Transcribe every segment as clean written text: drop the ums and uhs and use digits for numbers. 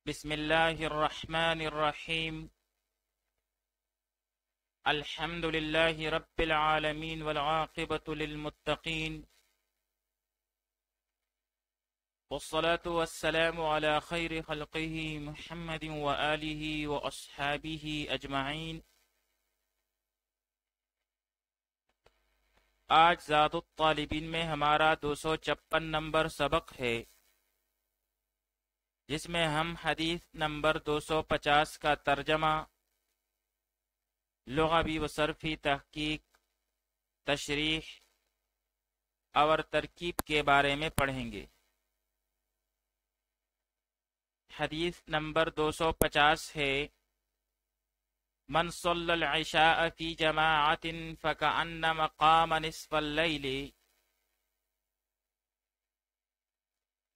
بسم الله الرحمن الرحيم. الحمد لله رب العالمين والعاقبة للمتقين، والصلاة والسلام على خير خلقه محمد وآله وأصحابه أجمعين. آج ذات الطالبین میں ہمارا 256 نمبر سبق ہے، جس میں ہم حدیث نمبر 250 کا ترجمہ، لغوی و صرفی تحقیق، تشریح اور ترکیب کے بارے میں پڑھیں گے۔ حدیث نمبر 250 ہے: من صلی العشاء فی جماعت فکأنما قام نصف اللیل،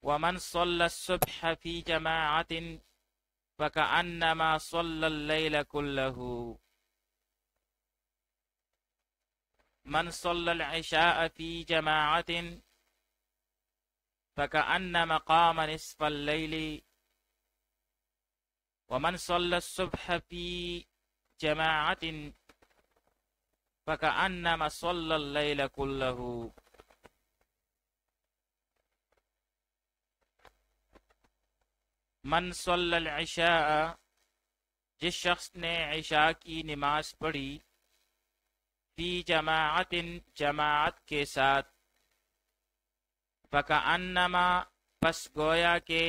ومن صلی الصبح فی جماعت فکأنما صلی اللیل کلہ۔ من صلی العشاء فی جماعت فکأنما قام نصف اللیل، ومن صلی الصبح فی جماعت فکأنما صلی اللیل کلہ۔ من صلی العشاء، جس شخص نے عشاء کی نماز پڑھی، فی جماعت، جماعت کے ساتھ، فکأنما، پس گویا کہ،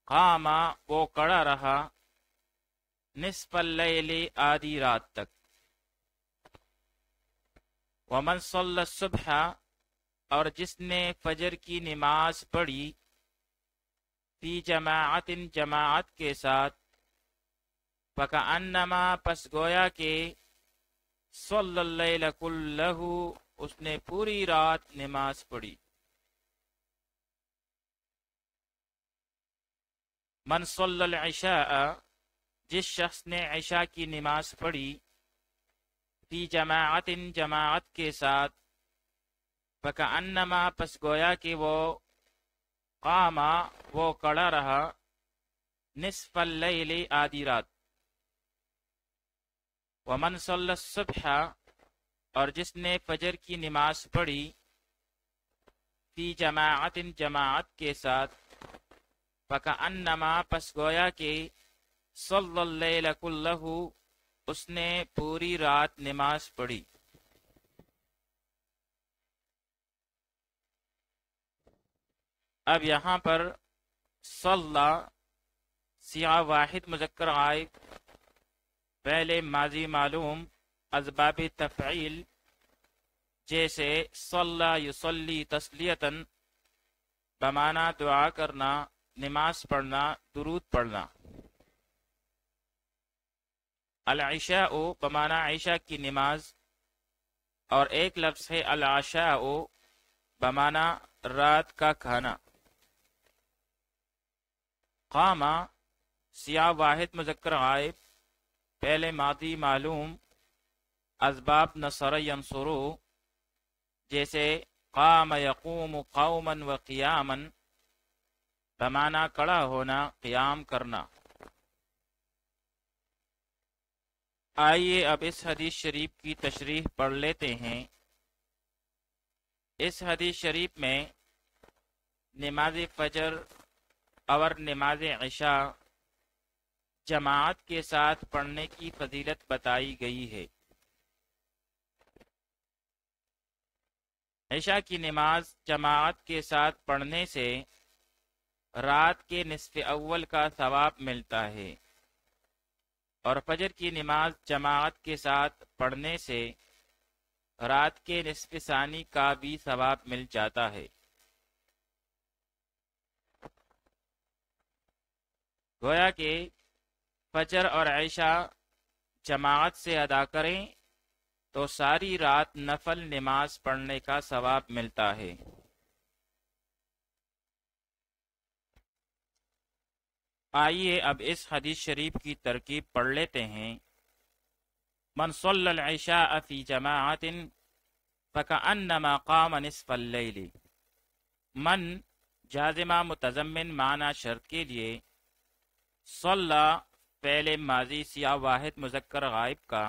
قام، وہ کڑا رہا، نصف اللیل، آدھی رات تک۔ ومن صلی الصبح، اور جس نے فجر کی نماز پڑھی، فی جماعت، جماعت کے ساتھ، فکأنما، پس گویا کہ، صلی اللیل کلہ، اس نے پوری رات نماز پڑھی۔ من صلی العشاء، جس شخص نے عشاء کی نماز پڑھی، فی جماعت، جماعت کے ساتھ، فکأنما، پس گویا کہ وہ، قام، وہ کڑا رہا، نصف اللیل، آدھی رات۔ ومن صلی الصبح، اور جس نے فجر کی نماز پڑھی، فی جماعت، جماعت کے ساتھ، فکأنما، پس گویا کہ، صلی اللیل کلہ، اس نے پوری رات نماز پڑھی۔ اب یہاں پر صلی، صیغہ واحد مذکر غائب، پہلے ماضی معلوم، اسباب تفعیل، جیسے صلی یصلی تسلیتاً، بمعنی دعا کرنا، نماز پڑھنا، درود پڑھنا۔ العشاء، بمعنی عشاء کی نماز، اور ایک لفظ ہے العشاء، بمعنی رات کا کھانا۔ قام، صیغہ واحد مذکر غائب، پہلے ماضی معلوم، اسباب نصر ینصرو، جیسے قام یقوم قوما وقیاما، بمعنی کھڑا ہونا، قیام کرنا۔ آئیے اب اس حدیث شریف کی تشریح پڑھ لیتے ہیں۔ اس حدیث شریف میں نماز فجر اور نماز عشاء جماعت کے ساتھ پڑھنے کی فضیلت بتائی گئی ہے۔ عشاء کی نماز جماعت کے ساتھ پڑھنے سے رات کے نصف اول کا ثواب ملتا ہے، اور فجر کی نماز جماعت کے ساتھ پڑھنے سے رات کے نصف ثانی کا بھی ثواب مل جاتا ہے۔ گویا کہ فجر اور عشاء جماعت سے ادا کریں تو ساری رات نفل نماز پڑھنے کا ثواب ملتا ہے۔ آئیے اب اس حدیث شریف کی ترکیب پڑھ لیتے ہیں۔ من صلی العشاء فی جماعت فکأنما قام نصف اللیل۔ من، جازمہ متضمن معنی شرط کے لیے، صلی فعل ماضی سیاہ واحد مذکر غائب کا،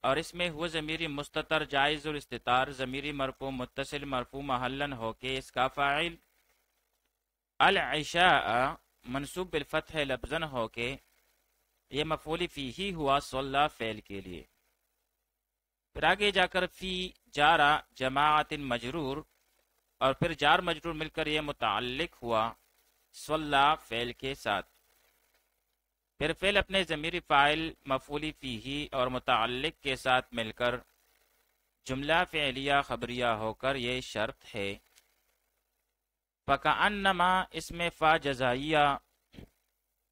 اور اس میں ہوا ضمیری مستتر جائز الاستتار ضمیری مرفوع متصل مرفوع محلن ہو کے اس کا فاعل، العشاء منصوب بالفتح لفظن ہو کے یہ مفعول فیہ ہوا صلی فعل کے لیے۔ پھر آگے جا کر فی جارا جماعت مجرور، اور پھر جار مجرور مل کر یہ متعلق ہوا صلی فعل کے ساتھ۔ پھر فعل اپنے ضمیری فاعل مفعول فیہ اور متعلق کے ساتھ مل کر جملہ فعلیہ خبریہ ہو کر یہ شرط ہے۔ فَكَأَنَّمَا اس میں فا جزائیہ،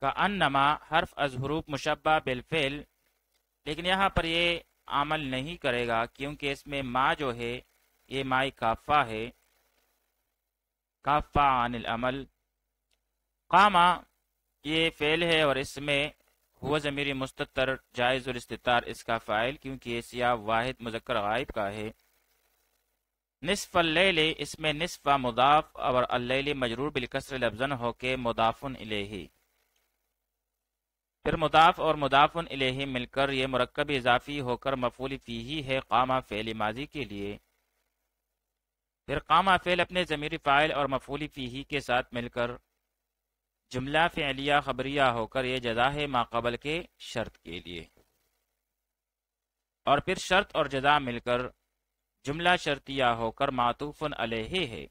کأنما حرف از حروف مشبہ بالفعل، لیکن یہاں پر یہ عمل نہیں کرے گا کیونکہ اس میں ما جو ہے یہ مائی کافہ ہے، کافہ عن العمل۔ قاما یہ فعل ہے اور اس میں ہوا ضمیری مستتر جائز الاستتار اس کا فاعل کیونکہ یہ سیاہ واحد مذکر غائب کا ہے۔ نصف اللیل اس میں نصف مضاف اور اللیل مجرور بالکسر لفظن ہو کے مضاف الیہ، پھر مضاف اور مضاف الیہ مل کر یہ مرکب اضافی ہو کر مفعول فیہ ہے قامہ فعل ماضی کے لیے۔ پھر قامہ فعل اپنے ضمیری فاعل اور مفعول فیہ کے ساتھ مل کر جملہ فعلیہ خبریہ ہو کر یہ جزا ہے ما قبل کے شرط کے لیے، اور پھر شرط اور جزا مل کر جملہ شرطیہ ہو کر معطوف علیہ ہے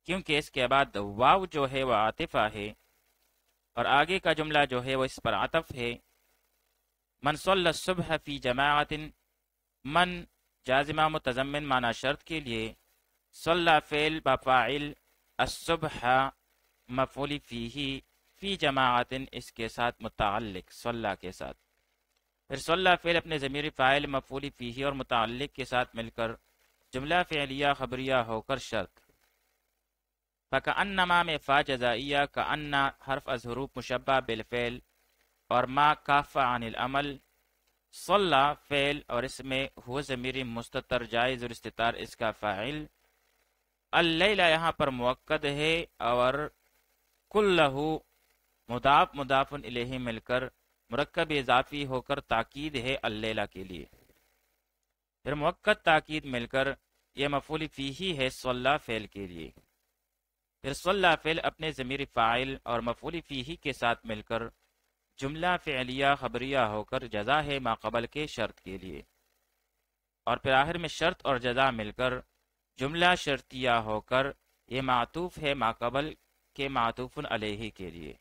کیونکہ اس کے بعد واو جو ہے وہ عاطفہ ہے اور آگے کا جملہ جو ہے وہ اس پر عطف ہے۔ من صلی الصبح فی جماعت، من جازمہ متضمن معنی شرط کے لیے، صلی فعل بفاعل، الصبح مفعول فیہ، فی جماعت اس کے ساتھ متعلق صلی کے ساتھ، پھر صلی فعل اپنے ضمیری فاعل مفعول فیہ اور متعلق کے ساتھ مل کر جملہ فعلیہ خبریہ ہو کر شرط۔ فَكَأَنَّمَا میں فا جزائیہ، کأن حرف از حروف مشبہ بالفعل اور ما کافہ عن العمل، صلی فعل اور اس میں ہوا ضمیری مستتر جائز الاستتار اس کا فاعل، اللیلہ یہاں پر مؤکد ہے اور کلہ مضاف مضاف الیہ مل کر مرکب اضافی ہو کر تاکید ہے اللیلہ کے لیے، پھر مؤکد تاکید مل کر یہ مفعول فیہ ہے صلی فعل کے لیے، پھر صلی فعل اپنے ضمیری فاعل اور مفعول فیہ کے ساتھ مل کر جملہ فعلیہ خبریہ ہو کر جزا ہے ما قبل کے شرط کے لیے، اور پھر آخر میں شرط اور جزا مل کر جملہ شرطیہ ہو کر یہ معطوف ہے ما قبل کے معطوف علیہ کے لیے،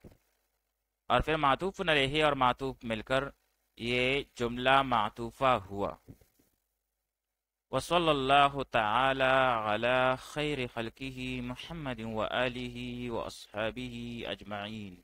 اور پھر معطوف علیہ اور معطوف مل کر یہ جملہ معطوفہ ہوا۔ وصلی اللہ تعالی علی خیر خلقہ محمد وآلہ واصحابہ اجمعین۔